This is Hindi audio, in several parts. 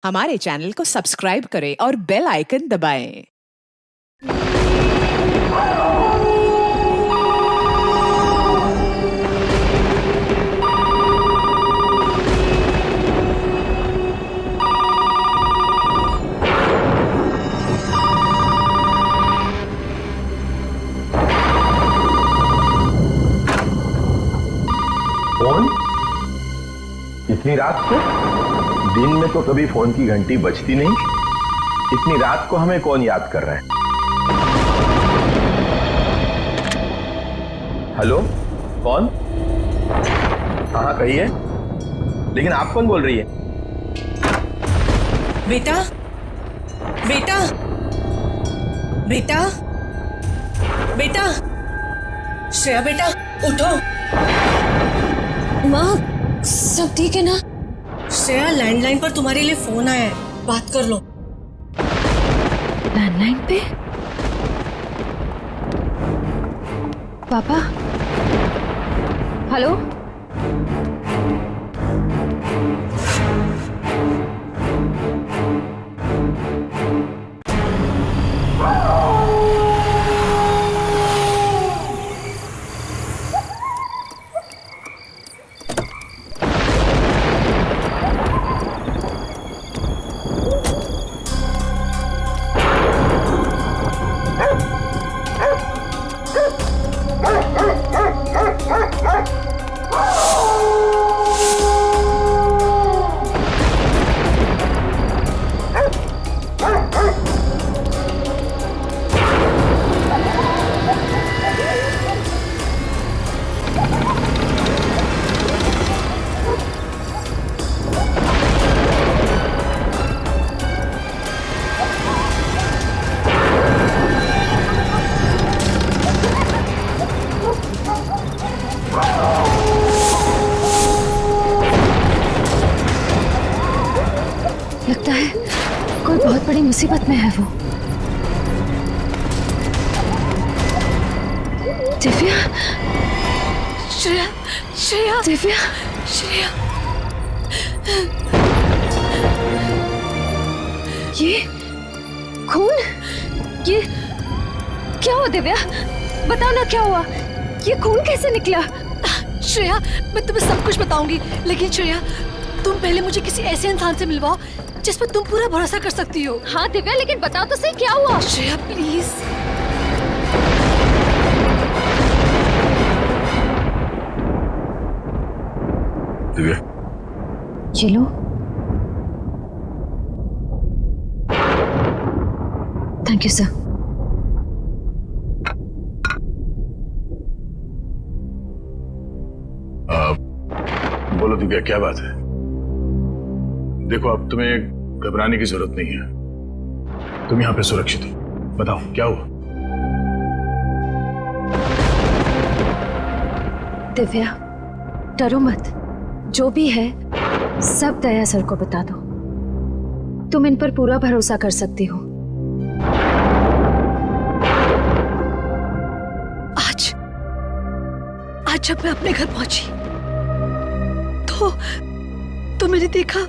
हमारे चैनल को सब्सक्राइब करें और बेल आइकन दबाएं। फोन इतनी रात को? दिन में तो कभी फोन की घंटी बजती नहीं। इतनी रात को हमें कौन याद कर रहा है? हेलो, कौन? हाँ कहिए, लेकिन आप कौन बोल रही है? बेटा, बेटा, बेटा, बेटा, श्रेया बेटा उठो। माँ, सब ठीक है ना? श्रेया, लैंडलाइन पर तुम्हारे लिए फोन आया है, बात कर लो। लैंडलाइन पे? पापा? हेलो? लगता है कोई बहुत बड़ी मुसीबत में है वो। दिव्या, श्रेया, श्रेया, दिव्या, श्रेया, ये खून? ये क्या हुआ दिव्या? बताओ ना क्या हुआ? ये खून कैसे निकला? श्रेया, मैं तुम्हें सब कुछ बताऊंगी, लेकिन श्रेया तुम पहले मुझे किसी ऐसे इंसान से मिलवाओ जिस पर तुम पूरा भरोसा कर सकती हो। हाँ दिव्या, लेकिन बताओ तो सही क्या हुआ? श्रेया प्लीज। दिव्या, ये लो। Thank you sir. बोलो दिव्या, क्या बात है? देखो, अब तुम्हें घबराने की जरूरत नहीं है। तुम यहाँ पे सुरक्षित हो। बताओ क्या हुआ? दिव्या, डरो मत। जो भी है सब दया सर को बता दो। तुम इन पर पूरा भरोसा कर सकती हो। आज जब मैं अपने घर पहुंची तो मैंने देखा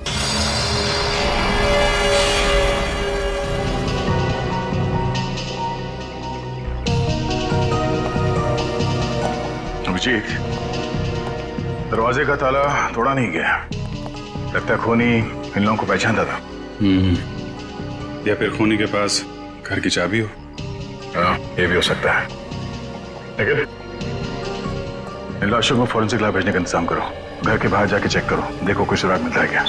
अभिजीत, दरवाजे का ताला तोड़ा नहीं गया। लगता है खूनी इन लोगों को पहचानता था। या फिर खूनी के पास घर की चाबी हो। हाँ, ये भी हो सकता है। लेकिन इन लाशों को फॉरेंसिक लैब भेजने का इंतजाम करो। घर के बाहर जाके चेक करो, देखो कोई सुराग मिलता है क्या।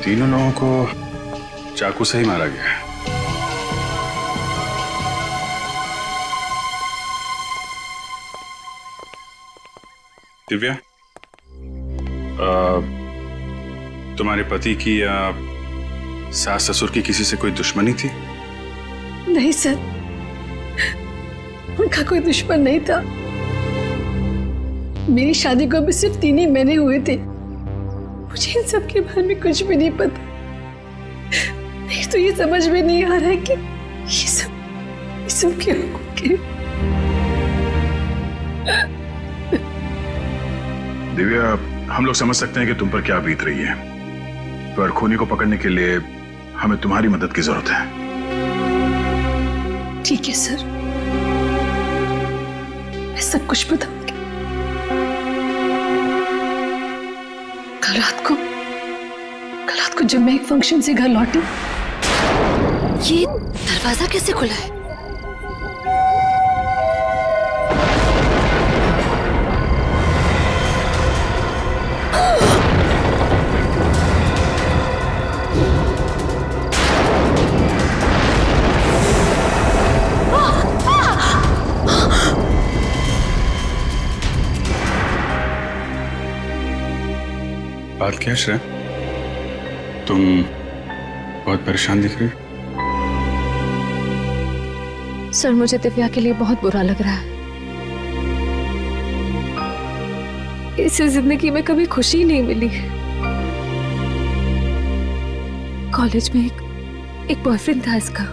तीनों लोगों को चाकू से ही मारा गया है। दिव्या, तुम्हारे पति की या सास ससुर की किसी से कोई दुश्मनी थी? नहीं सर, उनका कोई दुश्मन नहीं था। मेरी शादी को भी सिर्फ 3 ही महीने हुए थे। मुझे इन सब के बारे में कुछ भी नहीं पता। नहीं तो ये समझ में नहीं आ रहा है कि ये सब क्यों। दिव्या, हम लोग समझ सकते हैं कि तुम पर क्या बीत रही है, पर खूनी को पकड़ने के लिए हमें तुम्हारी मदद की जरूरत है। ठीक है सर, मैं सब कुछ बताऊंगी। कल रात को जब मैं एक फंक्शन से घर लौटी, ये दरवाजा कैसे खुला है? बात क्या है श्रेया? तुम बहुत परेशान दिख रही हो। सर, मुझे दिव्या के लिए बहुत बुरा लग रहा है। इसे जिंदगी में कभी खुशी नहीं मिली है। कॉलेज में एक बॉयफ्रेंड था इसका,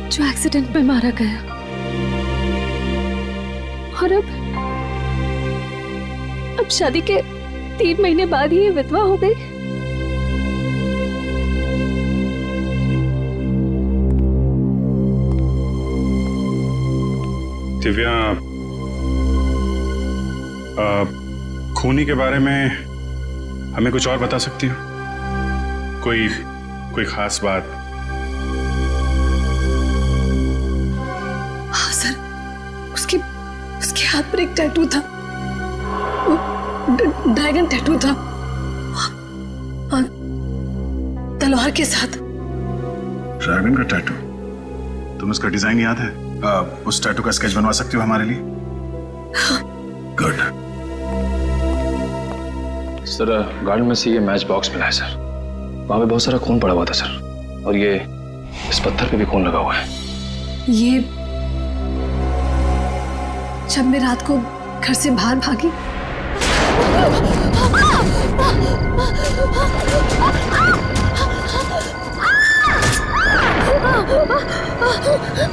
जो एक्सीडेंट में मारा गया, और अब शादी के 3 महीने बाद ही ये विधवा हो गई। दिव्या, खूनी के बारे में हमें कुछ और बता सकती हो? कोई खास बात? हाँ सर, उसके हाथ पर एक टैटू था, ड्रैगन टैटू था, और तलवार के साथ। ड्रैगन का टैटू? तुम्हें उसका डिजाइन याद है? उस टैटू का स्केच बनवा सकती हो हमारे लिए? गुड। सर, गार्डन में से ये मैच बॉक्स मिला है सर। वहां पे बहुत सारा खून पड़ा हुआ था सर, और ये इस पत्थर पे भी खून लगा हुआ है। ये जब मैं रात को घर से बाहर भागी,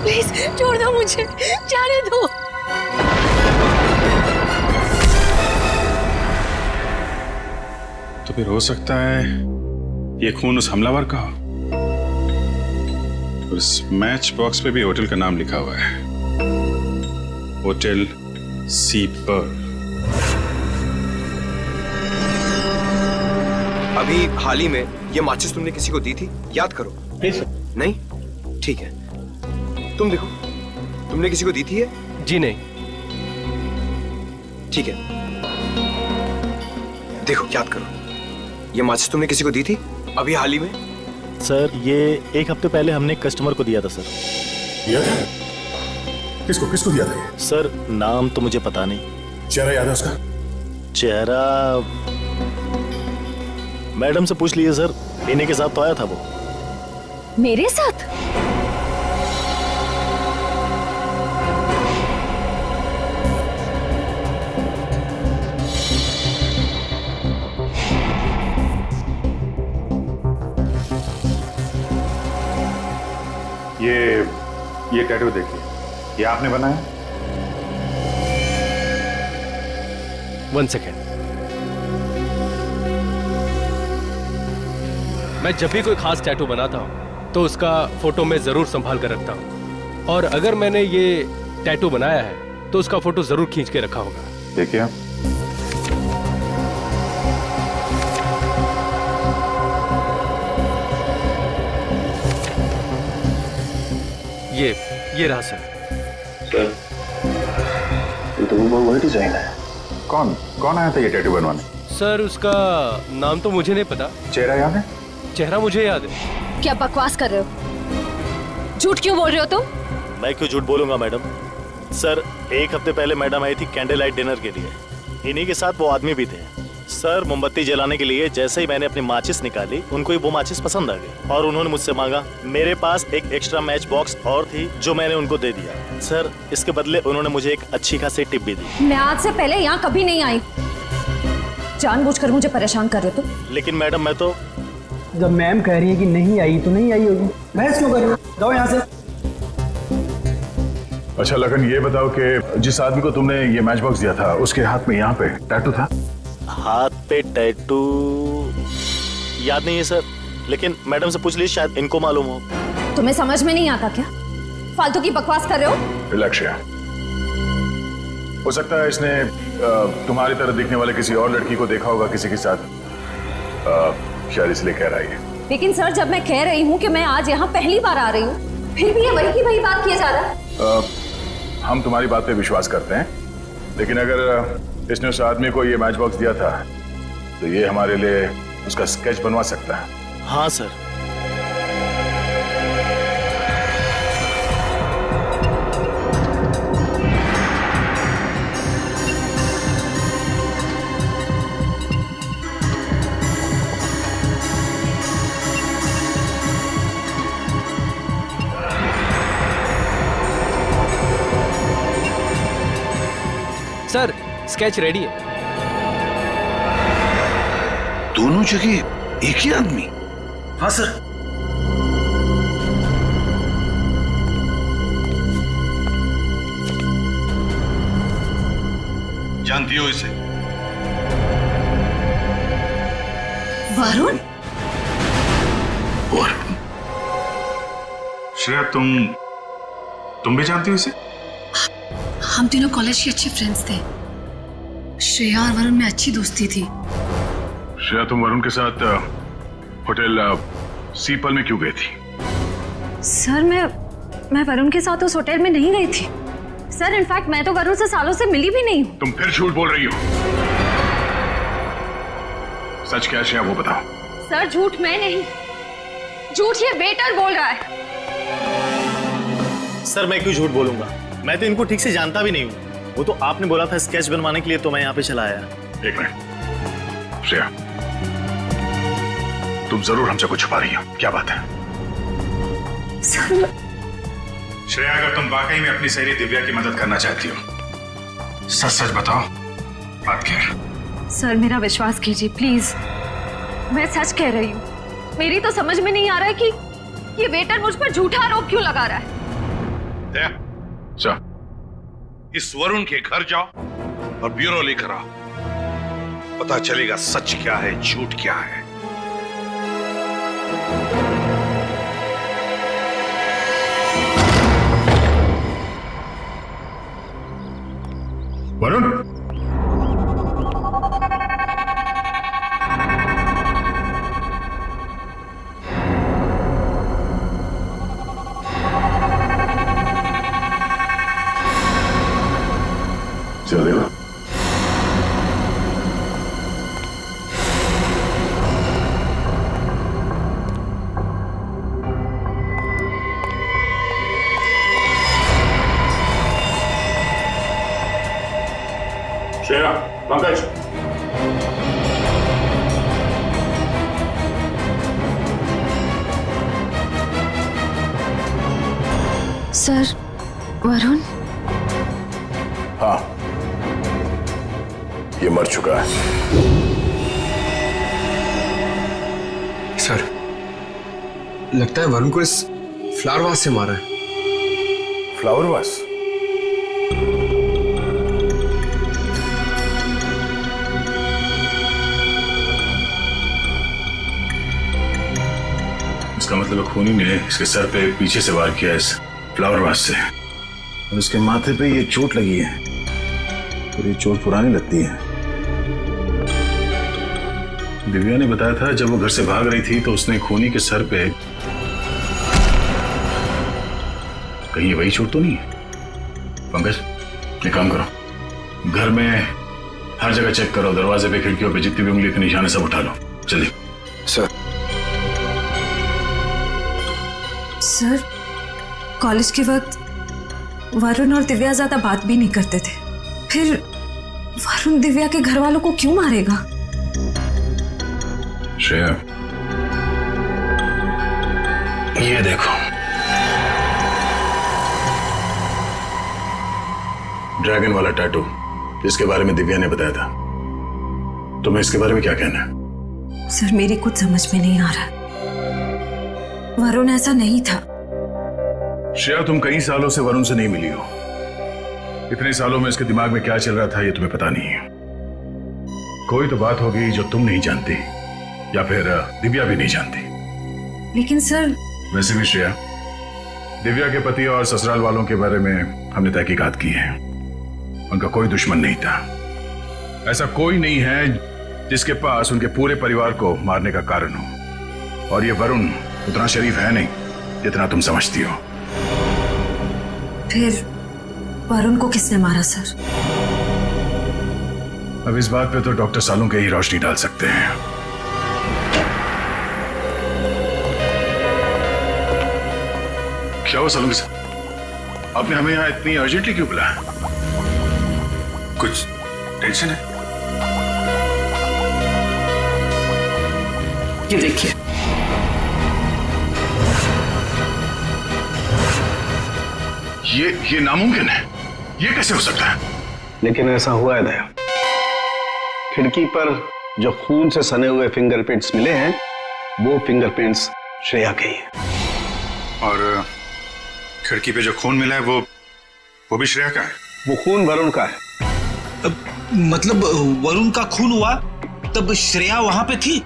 प्लीज छोड़ दो मुझे, जाने दो। तो फिर हो सकता है ये खून उस हमलावर का हो। और इस मैच बॉक्स पे भी होटल का नाम लिखा हुआ है, होटल सी पर्ल। अभी हाल ही में ये माचिस तुमने किसी को दी थी? याद करो। नहीं? ठीक है, तुम देखो, तुमने किसी को दी थी ये? जी नहीं। ठीक है, देखो, याद करो, ये माचिस तुमने किसी को दी थी अभी हाल ही में? सर, ये 1 हफ्ते पहले हमने एक कस्टमर को दिया था सर। दिया था? किसको दिया था ये? सर, नाम तो मुझे पता नहीं। चेहरा याद है उसका? चेहरा मैडम से पूछ लिए सर, इन्हीं के साथ तो आया था वो। मेरे साथ? ये टैटू देखिए, ये आपने बनाया? 1 सेकेंड। मैं जब भी कोई खास टैटू बनाता हूँ तो उसका फोटो मैं जरूर संभाल कर रखता हूँ, और अगर मैंने ये टैटू बनाया है तो उसका फोटो जरूर खींच के रखा होगा। देखिए आप। ये रहा सर। ये तो वही डिजाइन है। कौन आया था ये टैटू बनवाने? सर, उसका नाम तो मुझे नहीं पता। चेहरा याद है? चेहरा मुझे याद है। क्या बकवास कर रहे हो? झूठ क्यों बोल रहे हो तुम? मैं क्यों झूठ बोलूंगा मैडम? सर, 1 हफ्ते पहले मैडम आई थी कैंडल लाइट डिनर के लिए। इन्हीं के साथ वो आदमी भी थे। सर, मोमबत्ती जलाने के लिए जैसे ही मैंने अपनी माचिस निकाली, उनको वो माचिस पसंद आ गई और उन्होंने मुझसे मांगा। मेरे पास एक एक्स्ट्रा मैच बॉक्स और थी जो मैंने उनको दे दिया। सर, इसके बदले उन्होंने मुझे एक अच्छी खासी टिप भी दी। मैं आज से पहले यहाँ कभी नहीं आई। जानबूझकर मुझे परेशान कर रहे हो तुम। लेकिन मैडम, मैं तो जब मैम कह रही है कि नहीं आई तो नहीं आई होगी, बहस क्यों कर रही हो? जाओ यहाँ से। अच्छा लगन, ये बताओ कि जिस आदमी को तुमने ये मैच बॉक्स दिया था उसके हाथ में यहाँ पे टैटू था? हाथ पे टैटू? याद नहीं है सर, लेकिन मैडम से पूछ लीजिए, शायद इनको मालूम हो। तुम्हें समझ में नहीं आता क्या? फालतू की बकवास कर रहे हो। रिलैक्स श्रेया, हो सकता है इसने तुम्हारी तरह दिखने वाले किसी और लड़की को देखा होगा किसी के साथ, शायद इसलिए कह रहा है। लेकिन सर, जब मैं कह रही हूँ कि मैं आज यहाँ पहली बार आ रही हूँ, फिर भी ये वही की वही बात किया जा रहा है। हम तुम्हारी बात पे विश्वास करते हैं, लेकिन अगर इसने उस आदमी को ये मैच बॉक्स दिया था तो ये हमारे लिए उसका स्केच बनवा सकता है। हाँ सर। सर, स्केच रेडी है। दोनों जगह एक ही आदमी? हाँ सर। जानती हो इसे? वरुण? वरुण? श्रेया, तुम भी जानती हो इसे? हम तीनों कॉलेज के अच्छे फ्रेंड्स थे। श्रेया और वरुण में अच्छी दोस्ती थी। श्रेया, तुम वरुण के साथ होटल सीपल में क्यों गई थी? सर, मैं वरुण के साथ उस होटल में नहीं गई थी। सर, इनफैक्ट मैं तो वरुण से सालों से मिली भी नहीं हूँ। तुम फिर झूठ बोल रही हो। सच क्या श्रेया, वो बताओ। सर, झूठ मैं नहीं, झूठ ये वेटर बोल रहा है। सर, मैं क्यों झूठ बोलूंगा? मैं तो इनको ठीक से जानता भी नहीं हूँ। वो तो आपने बोला था स्केच बनवाने के लिए, तो मैं यहाँ पे चला आया। एक मिनट श्रेया, तुम जरूर हमसे कुछ छुपा रही हो, क्या बात है? श्रेया, अगर तुम वाकई में अपनी सहेली दिव्या की मदद करना चाहती हो, सच सच बताओ, बात क्या है? सर, मेरा विश्वास कीजिए प्लीज, मैं सच कह रही हूँ। मेरी तो समझ में नहीं आ रहा है कि ये वेटर मुझ पर झूठा आरोप क्यों लगा रहा है। इस वरुण के घर जाओ और ब्यूरो लेकर आओ, पता चलेगा सच क्या है झूठ क्या है। वरुण, चलेगा। श्रेया, पंकज, सर, वरुण? हाँ, ये मर चुका है। सर, लगता है वरुण को इस फ्लावर वास से मारा है। Flower vase? इसका मतलब खूनी ने इसके सर पे पीछे से वार किया इस फ्लावर वास से, और इसके माथे पे ये चोट लगी है, और ये चोट पुरानी लगती है। दिव्या ने बताया था जब वो घर से भाग रही थी तो उसने खूनी के सर पे, कहीं वही चोट तो नहीं है? पंकज, एक काम करो, घर में हर जगह चेक करो, दरवाजे पे, खिड़कियों पे, जितनी भी उंगली के निशान है सब उठा लो, जल्दी। सर, कॉलेज के वक्त वरुण और दिव्या ज्यादा बात भी नहीं करते थे, फिर वरुण दिव्या के घर वालों को क्यों मारेगा? श्रेया, ये देखो, ड्रैगन वाला टैटू, जिसके बारे में दिव्या ने बताया था। तुम्हें इसके बारे में क्या कहना है? सर, मेरी कुछ समझ में नहीं आ रहा। वरुण ऐसा नहीं था। श्रेया, तुम कई सालों से वरुण से नहीं मिली हो। इतने सालों में इसके दिमाग में क्या चल रहा था ये तुम्हें पता नहीं है। कोई तो बात होगी जो तुम नहीं जानती, या फिर दिव्या भी नहीं जानती। लेकिन सर, वैसे भी श्रेया, दिव्या के पति और ससुराल वालों के बारे में हमने तहकीकात की है। उनका कोई दुश्मन नहीं था। ऐसा कोई नहीं है जिसके पास उनके पूरे परिवार को मारने का कारण हो। और ये वरुण उतना शरीफ है नहीं जितना तुम समझती हो। फिर वरुण को किसने मारा सर? अब इस बात पे तो डॉक्टर सालों के ही रोशनी डाल सकते हैं। क्या हुआ सालों के साथ? आपने हमें यहाँ इतनी अर्जेंटली क्यों बुलाया? कुछ टेंशन है? ये देखिए, ये नामुमकिन है। ये कैसे हो सकता है? लेकिन ऐसा हुआ है दया। खिड़की पर जो खून से सने हुए फिंगरप्रिंट्स मिले हैं वो फिंगरप्रिंट्स श्रेया के ही हैं। और खिड़की पे जो खून मिला है वो भी श्रेया का है? वो खून वरुण का है। मतलब वरुण का खून हुआ तब श्रेया वहां पे थी?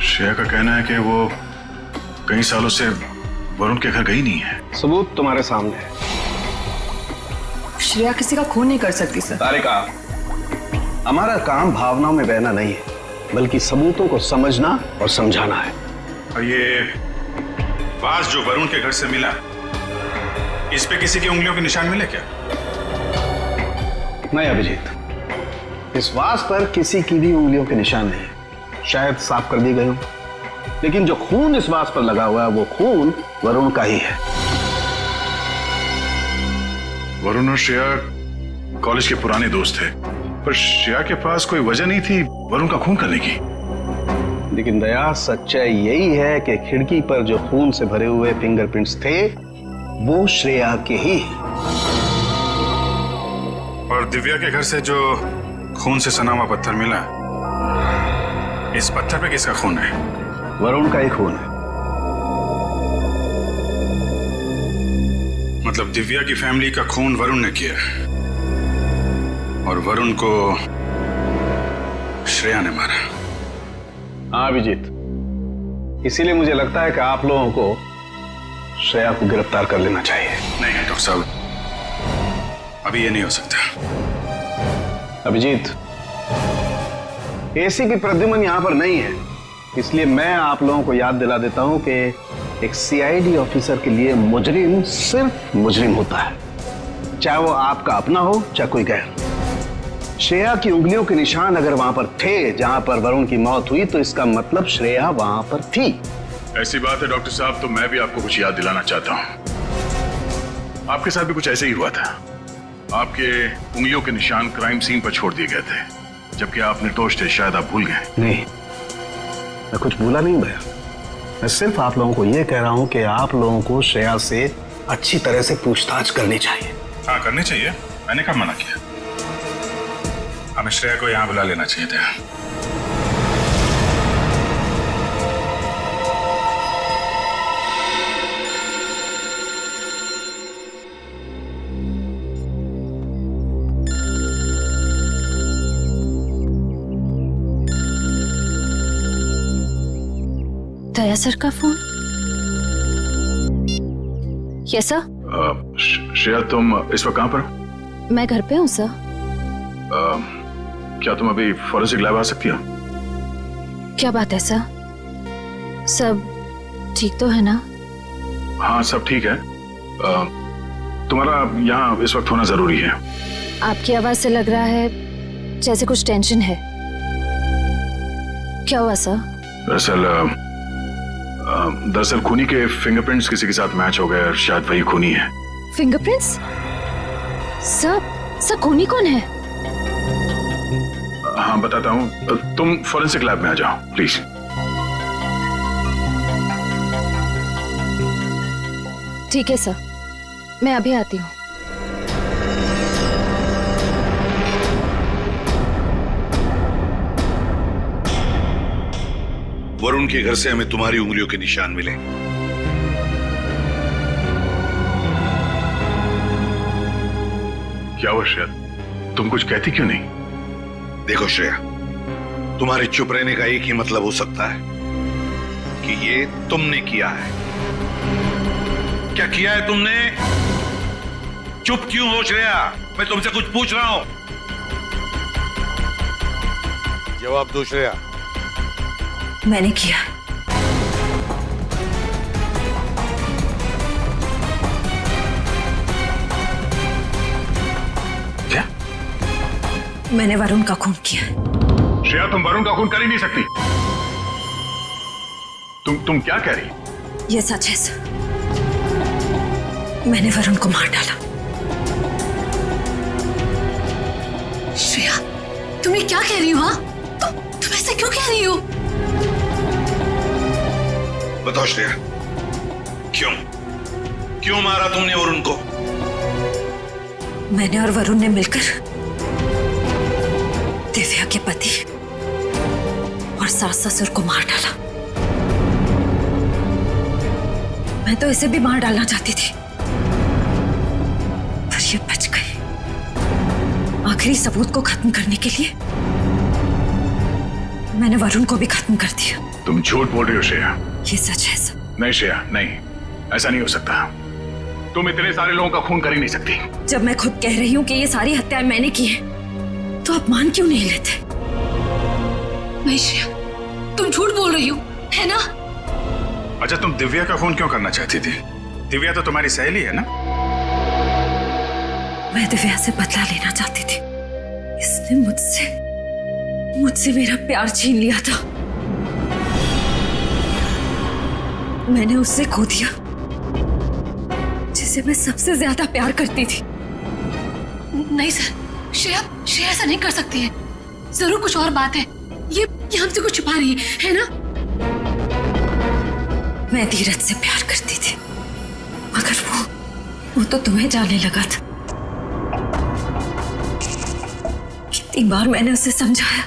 श्रेया का कहना है कि वो कई सालों से वरुण के घर गई नहीं है। सबूत तुम्हारे सामने है। श्रेया किसी का खून नहीं कर सकती सर। तारिका, हमारा काम भावनाओं में बहना नहीं है, बल्कि सबूतों को समझना और समझाना है। और ये वास जो वरुण के घर से मिला, इस पे किसी की उंगलियों के निशान मिले क्या? नहीं अभिजीत, इस वास पर किसी की भी उंगलियों के निशान नहीं। शायद साफ कर दी गई हो, लेकिन जो खून इस वास पर लगा हुआ है वो खून वरुण का ही है। वरुण और श्रेया कॉलेज के पुराने दोस्त थे, पर श्रेया के पास कोई वजह नहीं थी वरुण का खून करने की। लेकिन दया, सच्चाई यही है कि खिड़की पर जो खून से भरे हुए फिंगरप्रिंट्स थे वो श्रेया के ही हैं। और दिव्या के घर से जो खून से सना हुआ पत्थर मिला, इस पत्थर पे किसका खून है? वरुण का ही खून है। मतलब दिव्या की फैमिली का खून वरुण ने किया और वरुण को श्रेया ने मारा। हाँ अभिजीत, इसीलिए मुझे लगता है कि आप लोगों को श्रेया को गिरफ्तार कर लेना चाहिए। नहीं डॉक्टर साहब, अभी ये नहीं हो सकता। अभिजीत, एसी की प्रद्युमन यहां पर नहीं है, इसलिए मैं आप लोगों को याद दिला देता हूं कि एक सीआईडी ऑफिसर के लिए मुजरिम सिर्फ मुजरिम होता है, चाहे वो आपका अपना हो चाहे कोई गैर। श्रेया की उंगलियों के निशान अगर वहां पर थे जहां पर वरुण की मौत हुई, तो इसका मतलब श्रेया वहां पर थी। ऐसी बात है डॉक्टर साहब, तो मैं भी आपको कुछ याद दिलाना चाहता हूं। आपके साथ भी कुछ ऐसे ही हुआ था। आपके उंगलियों के निशान क्राइम सीन पर छोड़ दिए गए थे, जबकि आप निर्दोष थे। शायद आप भूल गए। नहीं, मैं कुछ भूला नहीं भैया। मैं सिर्फ आप लोगों को यह कह रहा हूं कि आप लोगों को श्रेया से अच्छी तरह से पूछताछ करनी चाहिए। हाँ करनी चाहिए, मैंने कब मना किया? हमें श्रेया को यहां बुला लेना चाहिए था। दया सर का फोन? Yes sir. श्रेया, तुम इस वक्त कहां पर? मैं घर पे हूँ सर। क्या तुम अभी फॉरेंसिक लैब आ सकती हो? क्या बात है सर? सब ठीक तो है ना? हाँ सब ठीक है। तुम्हारा यहाँ इस वक्त होना जरूरी है। आपकी आवाज से लग रहा है जैसे कुछ टेंशन है। क्या हुआ सर? दरअसल खूनी के फिंगरप्रिंट्स किसी के साथ मैच हो गए और शायद वही खूनी है। फिंगरप्रिंट्स? सर खूनी कौन है? हाँ बताता हूँ, तुम फॉरेंसिक लैब में आ जाओ प्लीज। ठीक है सर, मैं अभी आती हूँ। वरुण के घर से हमें तुम्हारी उंगलियों के निशान मिले। क्या हुआ श्रेया, तुम कुछ कहती क्यों नहीं? देखो श्रेया, तुम्हारे चुप रहने का एक ही मतलब हो सकता है कि ये तुमने किया है। क्या किया है तुमने? चुप क्यों हो श्रेया? मैं तुमसे कुछ पूछ रहा हूं, जवाब दो श्रेया। मैंने किया। क्या? मैंने वरुण का खून किया। श्रेया, तुम वरुण का खून कर ही नहीं सकती। तुम क्या कह रही? ये सच है सर, मैंने वरुण को मार डाला। श्रेया, तुम ये क्या कह रही हो? तुम ऐसे क्यों कह रही हो? बताओ श्रेया, क्यों मारा तुमने वरुण को? मैंने और वरुण ने मिलकर दिव्या के पति और सास ससुर को मार डाला। मैं तो इसे भी मार डालना चाहती थी, पर ये बच गई। आखिरी सबूत को खत्म करने के लिए मैंने वरुण को भी खत्म कर दिया। तुम झूठ बोल रही हो श्रेया। ये सच है सर। नहीं श्रेया, नहीं, ऐसा नहीं हो सकता। तुम इतने सारे लोगों का खून कर ही नहीं सकती। जब मैं खुद कह रही हूँ कि ये सारी हत्याएं मैंने की है, तो आप मान क्यों नहीं लेते? नहीं श्रेया, तुम झूठ बोल रही हो, है ना? अच्छा, तुम दिव्या का खून क्यों करना चाहती थी? दिव्या तो तुम्हारी सहेली है ना? मैं दिव्या से बदला लेना चाहती थी। इसने मुझसे मेरा प्यार छीन लिया था। मैंने उससे खो दिया जिसे मैं सबसे ज्यादा प्यार करती थी। नहीं सर, श्रेया ऐसा नहीं कर सकती है। जरूर कुछ और बात है। ये हमसे कुछ छुपा रही है ना? मैं धीरज से प्यार करती थी, मगर वो तो तुम्हें जाने लगा था। कितनी बार मैंने उसे समझाया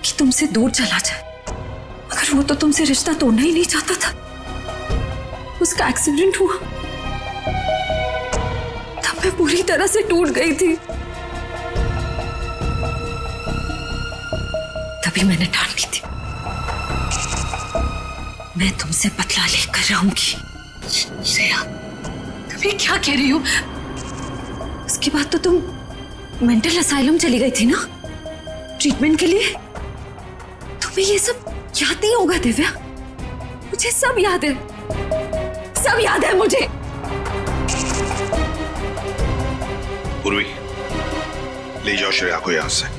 कि तुमसे दूर चला जाए, मगर वो तो तुमसे रिश्ता तोड़ना ही नहीं चाहता था। उसका एक्सीडेंट हुआ, तब मैं पूरी तरह से टूट गई थी। तभी मैंने ठान ली थी, मैं तुमसे बदला लेकर रहूंगी। श्रेया, तुम ये क्या कह रही हो? उसके बाद तो तुम मेंटल असाइलम चली गई थी ना, ट्रीटमेंट के लिए। तुम्हें ये सब याद नहीं होगा दिव्या? मुझे सब याद है, सब याद है मुझे। पूर्वी, ले जाओ श्रेया को यहां से।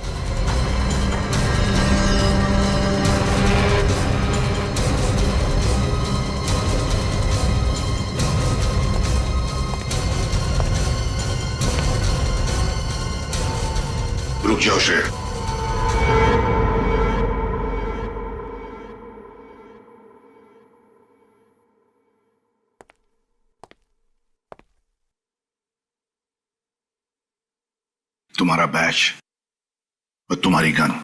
रुक जाओ श्रेया। तुम्हारा बैच और तुम्हारी गन।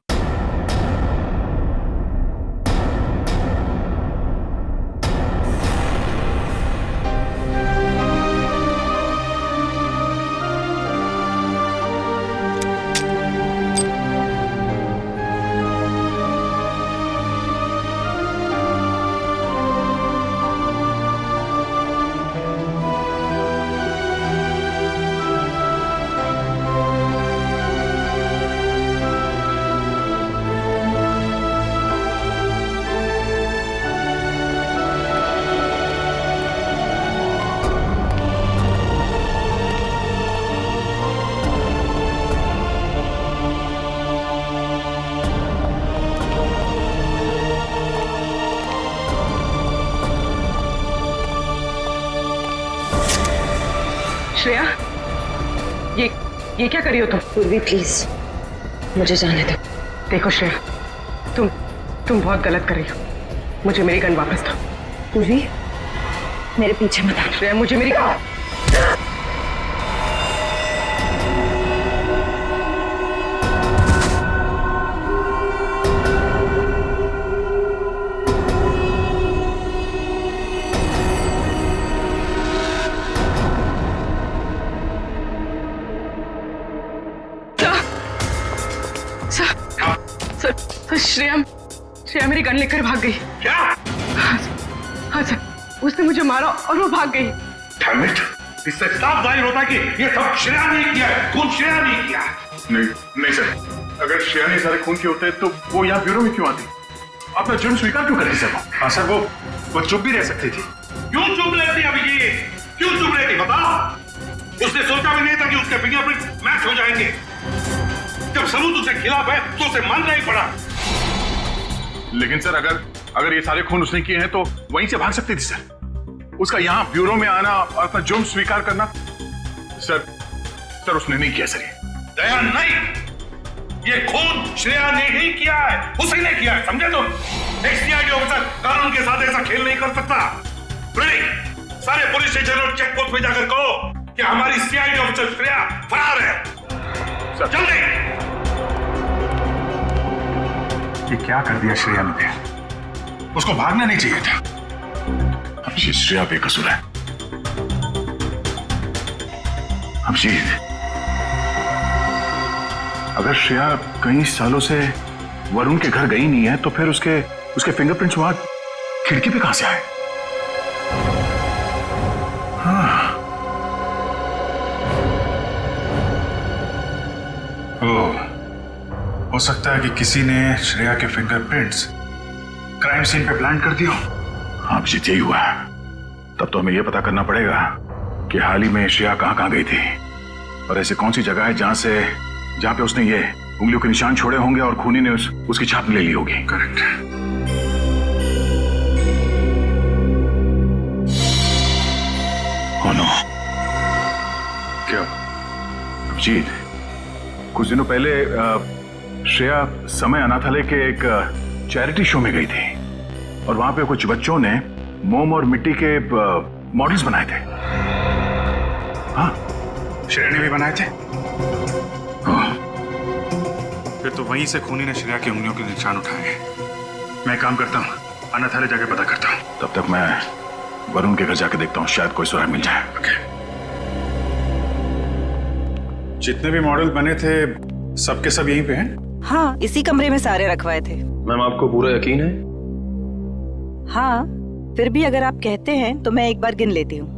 श्रेया, ये क्या करी हो तुम? पूर्वी प्लीज, मुझे जाने दो। देखो श्रेया, तुम बहुत गलत कर रही हो। मुझे मेरी गन वापस दो। पूर्वी, मेरे पीछे मत आ। श्रेया, मुझे मेरी श्रेया, मेरी गन लेकर भाग गई। क्या? हाँ सर, उसने मुझे मारा और वो भाग गई। Damn it! इससे साफ जाहिर होता है कि ये सब श्रेया ने किया है, खून श्रेया ने किया। नहीं सर, अगर श्रेया ने सारे खून किए होते तो वो यहाँ ब्यूरो में क्यों आती? अपना जुर्म स्वीकार क्यों करती सर? हाँ सर, वो चुप भी रह सकती थी। क्यों चुप रहती अभिजीत? क्यों चुप रहती बताओ? उसने सोचा भी नहीं था कि उसके फिंगरप्रिंट मैच हो जाएंगे। जब सबूत उसके खिलाफ है तो उसे मानना ही पड़ा। लेकिन सर, अगर ये सारे खून उसने किए हैं तो वहीं से भाग सकती थी सर। उसका यहाँ ब्यूरो में आना और अपना जुर्म स्वीकार करना, सर उसने नहीं किया सर। दया नहीं, ये खून श्रेया ने ही किया है, उसी ने किया है, समझे तुम? एक सीआईडी ऑफिसर कानून के साथ ऐसा खेल नहीं कर सकता। सारे पुलिस स्टेशन और चेक पोस्ट पे जाकर कहो कि हमारी सीआईडी ऑफिसर श्रेया फरार है। जल्दी! ये क्या कर दिया श्रेया ने? उसको भागना नहीं चाहिए था। अभिजीत, श्रेया बेकसूर है। अभिजीत, अगर श्रेया कई सालों से वरुण के घर गई नहीं है तो फिर उसके फिंगरप्रिंट्स वहां खिड़की पे कहां से आए? हाँ। हो सकता है कि किसी ने श्रेया के फिंगरप्रिंट्स क्राइम सीन पे प्लांट कर दिया। हाँ अभिजीत, यही हुआ। तब तो हमें यह पता करना पड़ेगा कि हाल ही में श्रेया कहां गई थी और ऐसी कौन सी जगह है जहां पे उसने ये उंगलियों के निशान छोड़े होंगे और खूनी ने उसकी छाप ले ली होगी। करेक्ट। Oh no. क्या अभिजीत, कुछ दिनों पहले श्रेया समय अनाथालय के एक चैरिटी शो में गई थी और वहां पे कुछ बच्चों ने मोम और मिट्टी के मॉडल्स बनाए थे। हाँ, श्रेया ने भी बनाए थे। फिर तो वहीं से खूनी ने श्रेया की उंगलियों के निशान उठाए। मैं काम करता हूँ, अनाथालय जाके पता करता हूँ। तब तक मैं वरुण के घर जाके देखता हूँ, शायद कोई सुराग मिल जाए। ओके। जितने भी मॉडल बने थे सबके सब यहीं पे हैं? हाँ, इसी कमरे में सारे रखवाए थे। मैम, आपको पूरा यकीन है? हाँ, फिर भी अगर आप कहते हैं तो मैं एक बार गिन लेती हूँ।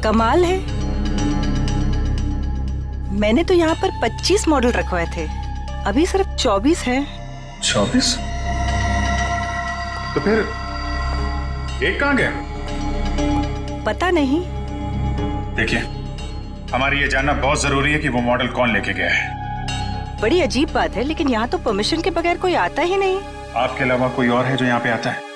कमाल है, मैंने तो यहाँ पर 25 मॉडल रखवाए थे, अभी सिर्फ 24 हैं। 24? तो फिर एक कहाँ गया? पता नहीं। देखिए, हमारी ये जानना बहुत जरूरी है कि वो मॉडल कौन लेके गया है। बड़ी अजीब बात है, लेकिन यहाँ तो परमिशन के बगैर कोई आता ही नहीं। आपके अलावा कोई और है जो यहाँ पे आता है?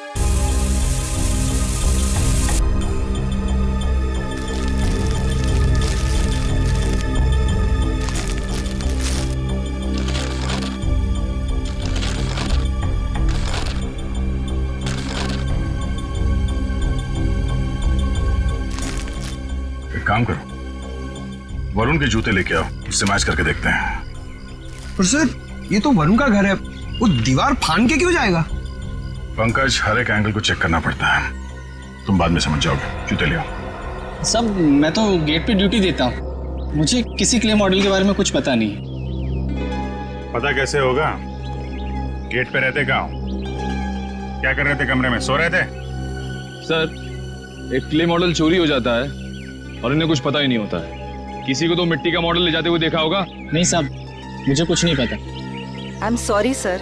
काम करो, वरुण के जूते लेके आओ, उससे मैच करके देखते हैं। पर सर, ये तो वरुण का घर है, वो दीवार फान के क्यों जाएगा? पंकज, हर एक एंगल को चेक करना पड़ता है, तुम बाद में समझ जाओगे। जूते ले आओ। सब, मैं तो गेट पे ड्यूटी देता हूँ, मुझे किसी क्ले मॉडल के बारे में कुछ पता नहीं। पता कैसे होगा? गेट पे रहते कहाँ? क्या कर रहे थे कमरे में? सो रहे थे? सर, एक क्ले मॉडल चोरी हो जाता है और इन्हें कुछ पता ही नहीं होता है। किसी को तो मिट्टी का मॉडल ले जाते हुए देखा होगा। नहीं साहब, मुझे कुछ नहीं पता। आई एम सॉरी सर,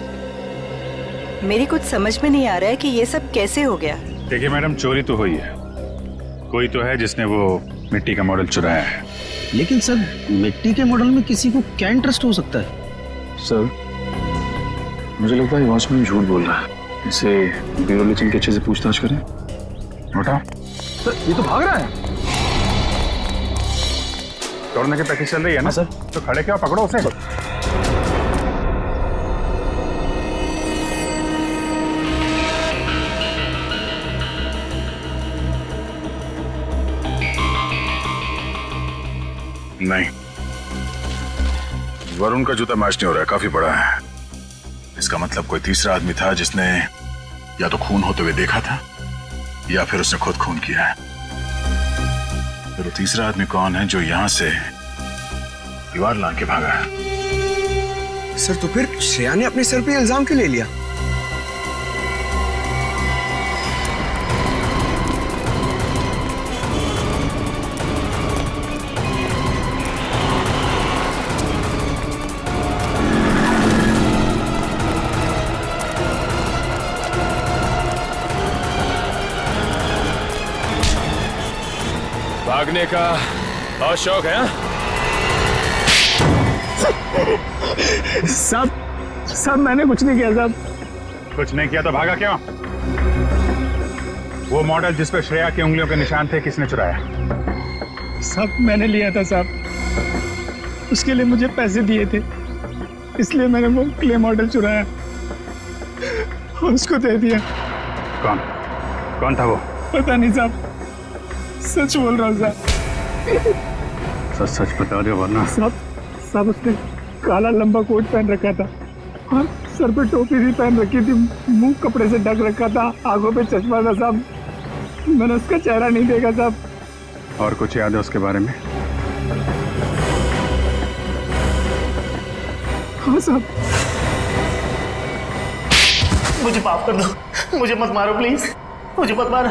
मेरी कुछ समझ में नहीं आ रहा है कि ये सब कैसे हो गया। देखिए मैडम, चोरी तो हुई है, कोई तो है जिसने वो मिट्टी का मॉडल चुराया है। लेकिन सर, मिट्टी के मॉडल में किसी को क्या इंटरेस्ट हो सकता है? सर, मुझे लगता है वॉचमैन झूठ बोल रहा है। इसे ब्यूरो ले चल के अच्छे से पूछताछ करें। बेटा, सर ये तो भाग रहा है। दौड़ने की प्रैक्टिस चल रही है ना सर? तो खड़े क्या, पकड़ो उसे। नहीं, वरुण का जूता मैच नहीं हो रहा है, काफी बड़ा है। इसका मतलब कोई तीसरा आदमी था जिसने या तो खून होते हुए देखा था या फिर उसने खुद खून किया है। फिर वो तीसरा आदमी कौन है जो यहां से दीवार लांग के भागा है? सर तो फिर श्रेया ने अपने सर पे इल्जाम क्यों ले लिया? भागने का बहुत शौक है? सब मैंने कुछ नहीं किया साहब। कुछ नहीं किया तो भागा क्यों? वो मॉडल जिस पे श्रेया की उंगलियों के निशान थे किसने चुराया? सब मैंने लिया था साहब। उसके लिए मुझे पैसे दिए थे, इसलिए मैंने वो क्ले मॉडल चुराया और उसको दे दिया। कौन था वो? पता नहीं साहब, सच बोल रहा हूँ साहब। सच बता रहे हो वरना। साहब उसने काला लंबा कोट पहन रखा था और सर पे टोपी भी पहन रखी थी, मुंह कपड़े से ढक रखा था, आंखों पे चश्मा था साहब। मैंने उसका चेहरा नहीं देखा साहब। और कुछ याद है उसके बारे में? हाँ साहब। मुझे माफ कर दो, मुझे मत मारो प्लीज, मुझे मत मारो।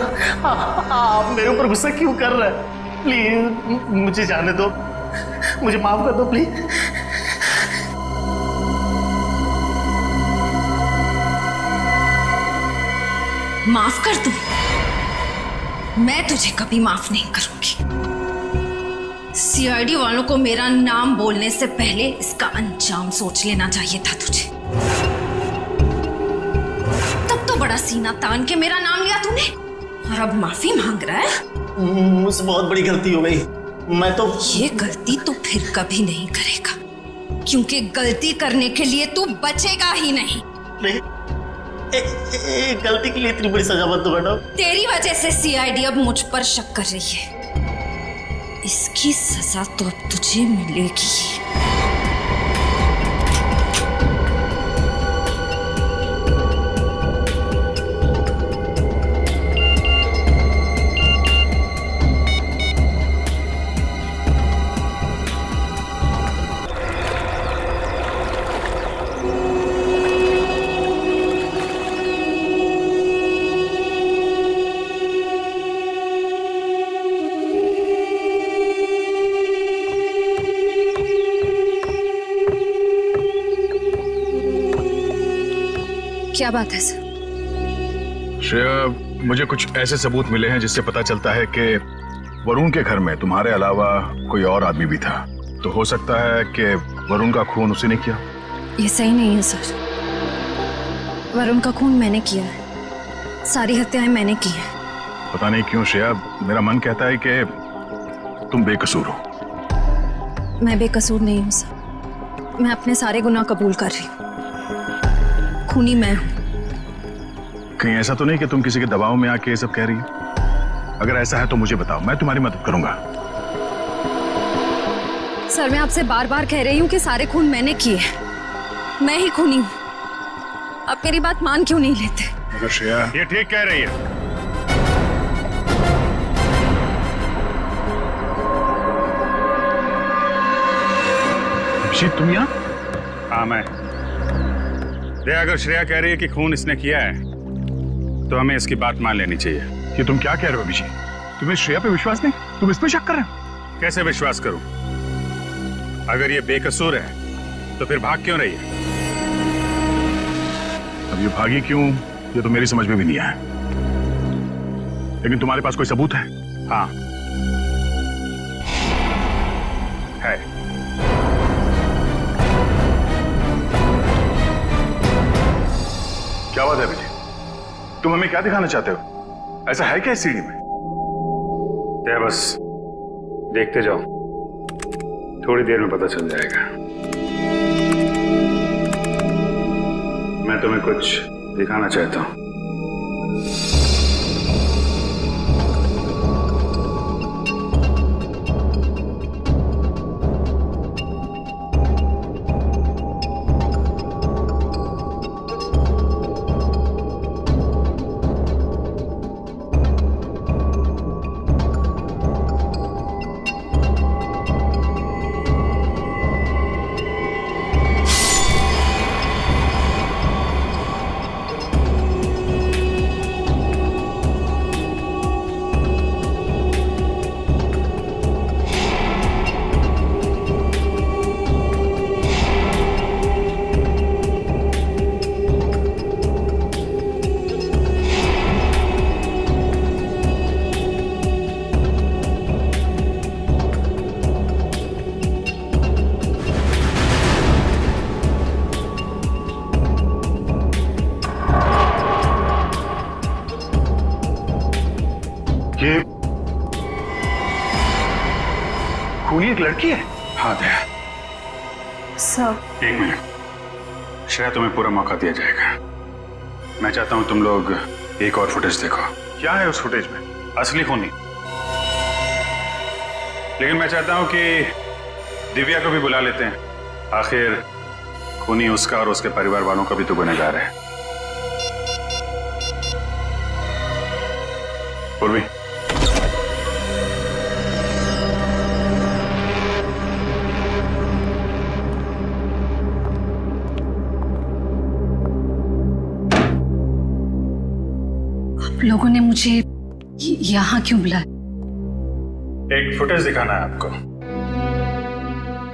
आप मेरे ऊपर गुस्सा क्यों कर रहे हैं? प्लीज मुझे जाने दो, मुझे माफ कर दो प्लीज। माफ कर दूं? मैं तुझे कभी माफ नहीं करूंगी। सीआईडी वालों को मेरा नाम बोलने से पहले इसका अंजाम सोच लेना चाहिए था तुझे। तब तो बड़ा सीना तान के मेरा नाम लिया तूने और अब माफी मांग रहा है? मुझसे बहुत बड़ी गलती हो गई। मैं तो ये गलती तो फिर कभी नहीं करेगा, क्योंकि गलती करने के लिए तू बचेगा ही नहीं। एक गलती के लिए इतनी बड़ी सजा मत दो मैडम। तेरी वजह से सीआईडी अब मुझ पर शक कर रही है। इसकी सजा तो अब तुझे मिलेगी। क्या बात है सर? श्रेया, मुझे कुछ ऐसे सबूत मिले हैं जिससे पता चलता है कि वरुण के घर में तुम्हारे अलावा कोई और आदमी भी था। तो हो सकता है कि वरुण का खून उसी ने किया। ये सही नहीं है सर। वरुण का खून मैंने किया है, सारी हत्याएं मैंने की हैं। पता नहीं क्यों श्रेया, मेरा मन कहता है कि तुम बेकसूर हो। मैं बेकसूर नहीं हूँ सर। मैं अपने सारे गुनाह कबूल कर रही हूँ। खूनी मैं हूँ। कहीं ऐसा तो नहीं कि तुम किसी के दबाव में आके ये सब कह रही हो? अगर ऐसा है तो मुझे बताओ, मैं तुम्हारी मदद करूंगा। सर मैं आपसे बार बार कह रही हूँ कि सारे खून मैंने किए, मैं ही खूनी हूँ। आप मेरी बात मान क्यों नहीं लेते? मगर श्रेया, ये ठीक कह रही है। तुम यहाँ? हाँ मैं। अगर श्रेया कह रही है कि खून इसने किया है तो हमें इसकी बात मान लेनी चाहिए। कि तुम क्या कह रहे हो अभिषेक? तुम्हें श्रेया पे विश्वास नहीं? तुम इस पे शक कर रहे हो? कैसे विश्वास करूं? अगर ये बेकसूर है तो फिर भाग क्यों रही है? अब ये भागी क्यों ये तो मेरी समझ में भी नहीं आया। लेकिन तुम्हारे पास कोई सबूत है? हाँ है। क्या बात है विजय? तुम हमें क्या दिखाना चाहते हो? ऐसा है क्या इस सीढ़ी में? बस देखते जाओ, थोड़ी देर में पता चल जाएगा। मैं तुम्हें कुछ दिखाना चाहता हूं। ये खूनी एक लड़की है? हाँ दया। सर 1 मिनट, श्रेया तुम्हें पूरा मौका दिया जाएगा। मैं चाहता हूं तुम लोग एक और फुटेज देखो। क्या है उस फुटेज में? असली खूनी। लेकिन मैं चाहता हूं कि दिव्या को भी बुला लेते हैं। आखिर खूनी उसका और उसके परिवार वालों का भी तो गुनहगार है। पूर्वी, लोगों ने मुझे यहाँ क्यों बुलाया? एक फुटेज दिखाना है आपको।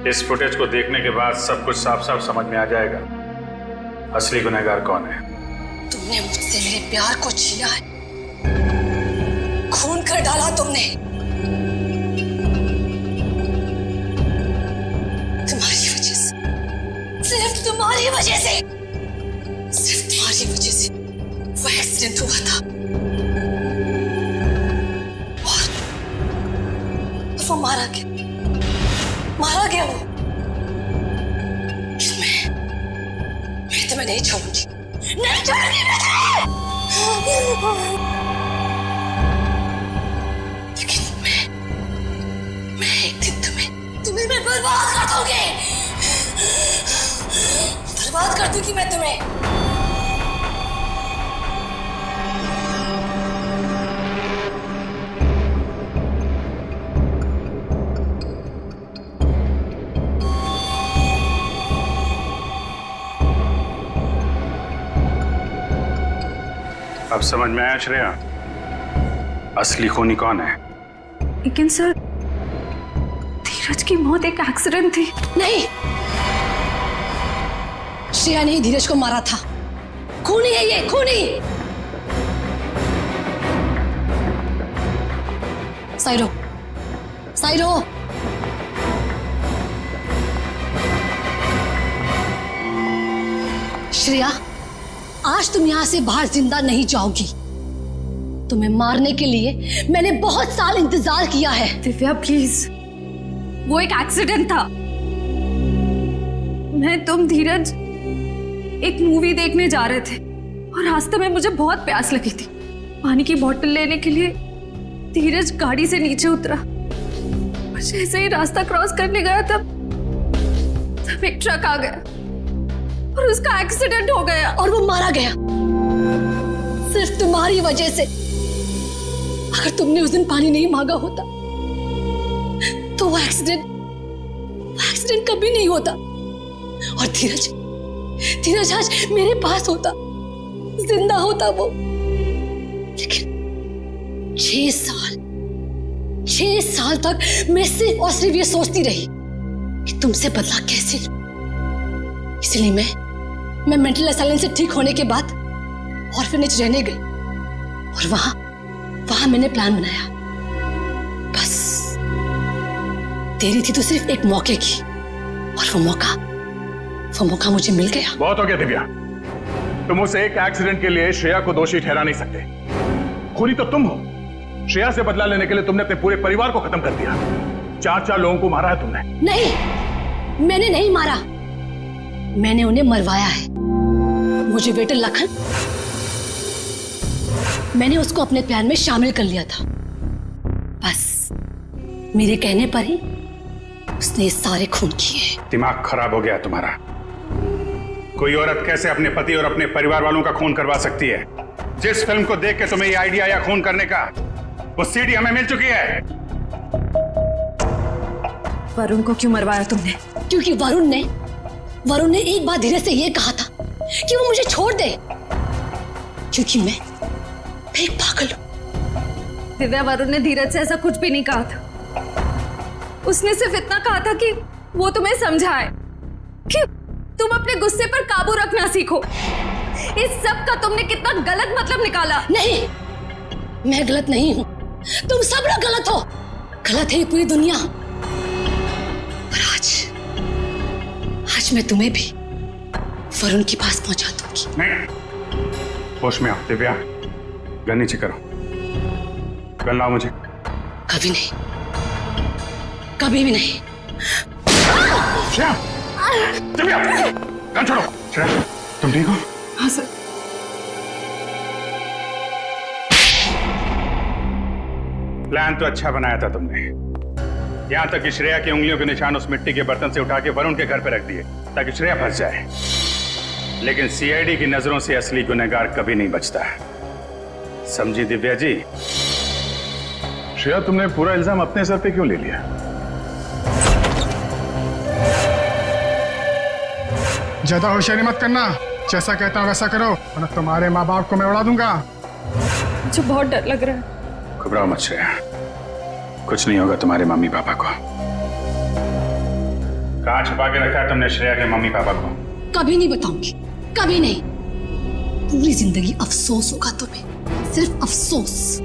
इस फुटेज को देखने के बाद सब कुछ साफ साफ समझ में आ जाएगा असली गुनहगार कौन है। तुमने मुझसे मेरे प्यार को छीना है, खून कर डाला तुमने। तुम्हारी वजह से, सिर्फ तुम्हारी वजह से, सिर्फ तुम्हारी वजह से वो एक्सीडेंट हुआ था और वो मारा गया वो। मैं तुम्हें नहीं छोड़ूंगी, नहीं छोड़ूंगी लेकिन मैं एक दिन तुम्हें मैं बर्बाद कर दूंगी, बर्बाद कर दूंगी मैं तुम्हें। अब समझ में आया श्रेया, असली खूनी कौन है? लेकिन सर, धीरज की मौत एक एक्सीडेंट थी। नहीं, श्रेया ने धीरज को मारा था। खूनी है ये, खूनी। साइरो, साइरो, श्रेया, आज तुम यहां से बाहर जिंदा नहीं जाओगी। तुम्हें मारने के लिए मैंने बहुत साल इंतजार किया है। दिव्या प्लीज, वो एक एक्सीडेंट था। मैं तुम धीरज एक मूवी देखने जा रहे थे और रास्ते में मुझे बहुत प्यास लगी थी। पानी की बोतल लेने के लिए धीरज गाड़ी से नीचे उतरा। जैसे ही रास्ता क्रॉस करने गया तब एक ट्रक आ गया और उसका एक्सीडेंट हो गया और वो मारा गया सिर्फ तुम्हारी वजह से। अगर तुमने उस दिन पानी नहीं मांगा होता तो वो एक्सीडेंट कभी नहीं होता और धीरज आज मेरे पास होता, जिंदा होता वो। लेकिन 6 साल तक मैं सिर्फ और सिर्फ ये सोचती रही कि तुमसे बदला कैसे लूं। इसलिए मैं मेंटल असाइलम से ठीक होने के बाद ऑर्फनेज रहने गई और वहां मैंने प्लान बनाया। बस देरी थी तो सिर्फ एक मौके की और वो मौका मुझे मिल गया। बहुत हो गया दिव्या, तुम उस एक एक्सीडेंट के लिए श्रेया को दोषी ठहरा नहीं सकते। खूनी तो तुम हो। श्रेया से बदला लेने के लिए तुमने अपने पूरे परिवार को खत्म कर दिया। 4 लोगों को मारा है तुमने। नहीं, मैंने नहीं मारा, मैंने उन्हें मरवाया है। मुझे वेटर लखन, मैंने उसको अपने प्लान में शामिल कर लिया था। बस मेरे कहने पर ही उसने सारे खून किए। दिमाग खराब हो गया तुम्हारा। कोई औरत कैसे अपने पति और अपने परिवार वालों का खून करवा सकती है? जिस फिल्म को देख के तुम्हें ये आइडिया आया खून करने का, वो सीडी हमें मिल चुकी है। वरुण को क्यों मरवाया तुमने? क्योंकि वरुण ने एक बार धीरज से ये कहा था कि वो मुझे छोड़ दे, क्योंकि मैं एक पागल हूं। दिव्या, वरुण ने धीरज से ऐसा कुछ भी नहीं कहा था। उसने सिर्फ इतना कहा था कि वो तुम्हें समझाए कि तुम अपने गुस्से पर काबू रखना सीखो। इस सब का तुमने कितना गलत मतलब निकाला। नहीं, मैं गलत नहीं हूं, तुम सब लोग गलत हो। गलत है पूरी दुनिया। और आज मैं तुम्हें भी वरुण के पास पहुंचा दूंगी। नहीं, होश में आओ दिव्या, गन नीचे करो। गन लाओ मुझे। कभी नहीं, कभी भी नहीं। श्रेया, दिव्या, गन छोड़ो। श्रेया, तुम ठीक हो? हाँ सर। प्लान तो अच्छा बनाया था तुमने, यहां तक कि श्रेया की उंगलियों के निशान उस मिट्टी के बर्तन से उठा के वरुण के घर पे रख दिए ताकि श्रेया फंस जाए। लेकिन सीआईडी की नजरों से असली गुनहगार कभी नहीं बचता, समझी दिव्या जी? श्रेया, तुमने पूरा इल्जाम अपने सर पे क्यों ले लिया? ज्यादा होशियारी मत करना, जैसा कहता हूं वैसा करो वरना तुम्हारे माँ बाप को मैं उड़ा दूंगा। मुझे बहुत डर लग रहा है। घबराओ मत श्रेया, कुछ नहीं होगा तुम्हारे मम्मी पापा को। कहां छुपा के रखा है तुमने श्रेया के मम्मी पापा को? कभी नहीं बताऊंगी, कभी नहीं। पूरी जिंदगी अफसोस होगा तुम्हें, सिर्फ अफसोस।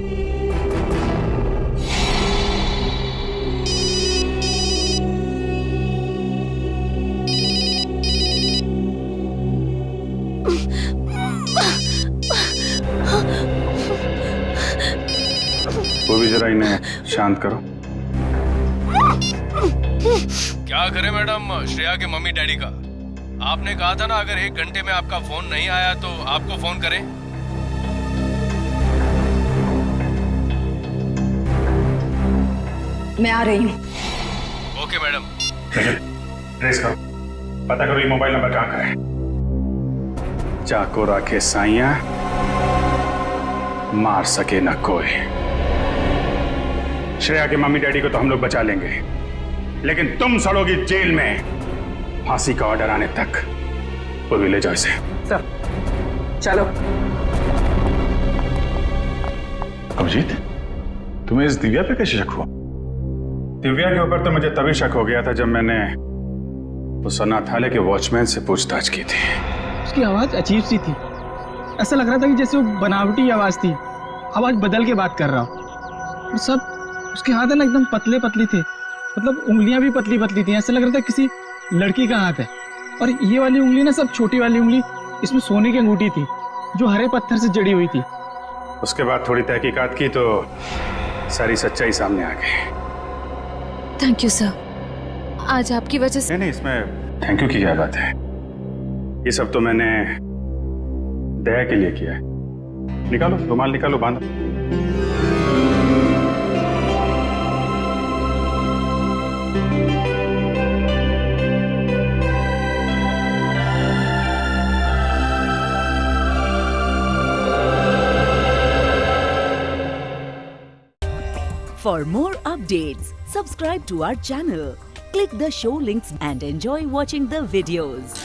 वो भी जरा इन्हें शांत करो। क्या करें मैडम, श्रेया के मम्मी डैडी का? आपने कहा था ना अगर 1 घंटे में आपका फोन नहीं आया तो आपको फोन करें। मैं आ रही हूँ। Okay madam. ट्रेस करो, पता करो ये मोबाइल नंबर कहाँ का है। चाको राखे साइया, मार सके ना कोई। श्रेया के मम्मी डैडी को तो हम लोग बचा लेंगे, लेकिन तुम सड़ोगी जेल में, फांसी का ऑर्डर आने तक। वो भी ले जाओ इसे। सर चलो। अभिजीत, तुम्हें इस दिव्या पे कैसे शक हुआ? दिव्या के ऊपर तो मुझे तभी शक हो गया था जब मैंने उस अनाथालय के वॉचमैन से पूछताछ की थी। उसकी आवाज अजीब सी थी, ऐसा लग रहा था कि जैसे वो बनावटी आवाज थी, आवाज बदल के बात कर रहा हो। और सब उसके हाथ है ना एकदम पतले पतले थे, मतलब उंगलियां भी पतली पतली थी, ऐसा लग रहा था किसी लड़की का हाथ है। और ये वाली उंगली ना, सब छोटी वाली उंगली, इसमें सोने की अंगूठी थी जो हरे पत्थर से जड़ी हुई थी। उसके बाद थोड़ी तहकीकात की तो सारी सच्चाई सामने आ गई। थैंक यू सर, आज आपकी वजह से। नहीं, इसमें थैंक यू की क्या बात है। ये सब तो मैंने दया के लिए किया है। निकालो रुमाल, निकालो, बांधो। For more updates, subscribe to our channel, click the show links and enjoy watching the videos.